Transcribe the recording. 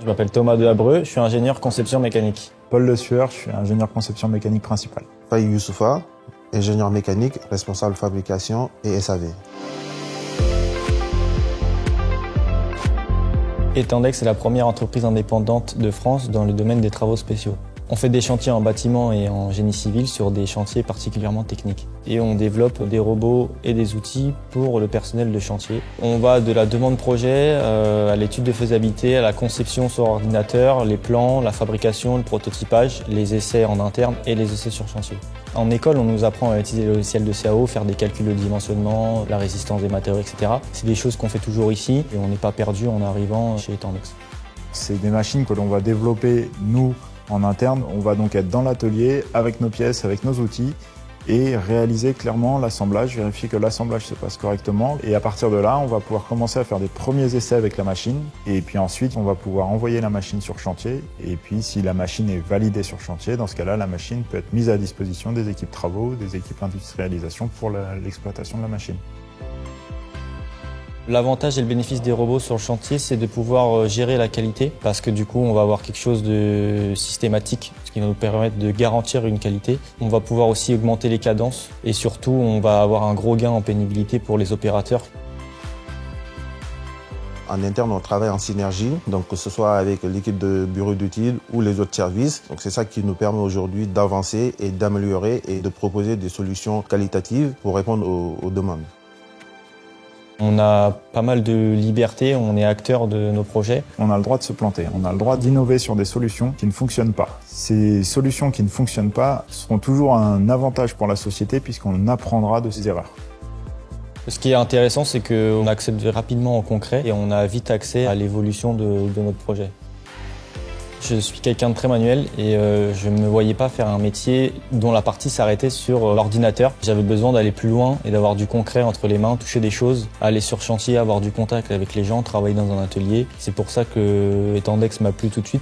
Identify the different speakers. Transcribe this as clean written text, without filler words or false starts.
Speaker 1: Je m'appelle Thomas de Habreux, je suis ingénieur conception mécanique.
Speaker 2: Paul Le Sueur, je suis ingénieur conception mécanique principal.
Speaker 3: Faye Youssoufa, ingénieur mécanique, responsable fabrication et SAV.
Speaker 1: Etendex est la première entreprise indépendante de France dans le domaine des travaux spéciaux. On fait des chantiers en bâtiment et en génie civil sur des chantiers particulièrement techniques. Et on développe des robots et des outils pour le personnel de chantier. On va de la demande projet à l'étude de faisabilité, à la conception sur ordinateur, les plans, la fabrication, le prototypage, les essais en interne et les essais sur chantier. En école, on nous apprend à utiliser le logiciel de CAO, faire des calculs de dimensionnement, la résistance des matériaux, etc. C'est des choses qu'on fait toujours ici et on n'est pas perdu en arrivant chez Etendex.
Speaker 2: C'est des machines que l'on va développer, nous, en interne. On va donc être dans l'atelier avec nos pièces, avec nos outils et réaliser clairement l'assemblage, vérifier que l'assemblage se passe correctement. Et à partir de là, on va pouvoir commencer à faire des premiers essais avec la machine. Et puis ensuite, on va pouvoir envoyer la machine sur chantier. Et puis si la machine est validée sur chantier, dans ce cas-là, la machine peut être mise à disposition des équipes travaux, des équipes industrialisation pour l'exploitation de la machine.
Speaker 1: L'avantage et le bénéfice des robots sur le chantier, c'est de pouvoir gérer la qualité parce que du coup, on va avoir quelque chose de systématique, ce qui va nous permettre de garantir une qualité. On va pouvoir aussi augmenter les cadences et surtout, on va avoir un gros gain en pénibilité pour les opérateurs.
Speaker 3: En interne, on travaille en synergie, donc que ce soit avec l'équipe de bureau d'études ou les autres services. Donc c'est ça qui nous permet aujourd'hui d'avancer et d'améliorer et de proposer des solutions qualitatives pour répondre aux demandes.
Speaker 1: On a pas mal de liberté, on est acteur de nos projets.
Speaker 2: On a le droit de se planter, on a le droit d'innover sur des solutions qui ne fonctionnent pas. Ces solutions qui ne fonctionnent pas seront toujours un avantage pour la société puisqu'on apprendra de ses erreurs.
Speaker 1: Ce qui est intéressant, c'est qu'on accède rapidement au concret et on a vite accès à l'évolution de notre projet. Je suis quelqu'un de très manuel et je ne me voyais pas faire un métier dont la partie s'arrêtait sur l'ordinateur. J'avais besoin d'aller plus loin et d'avoir du concret entre les mains, toucher des choses, aller sur chantier, avoir du contact avec les gens, travailler dans un atelier. C'est pour ça que Etendex m'a plu tout de suite.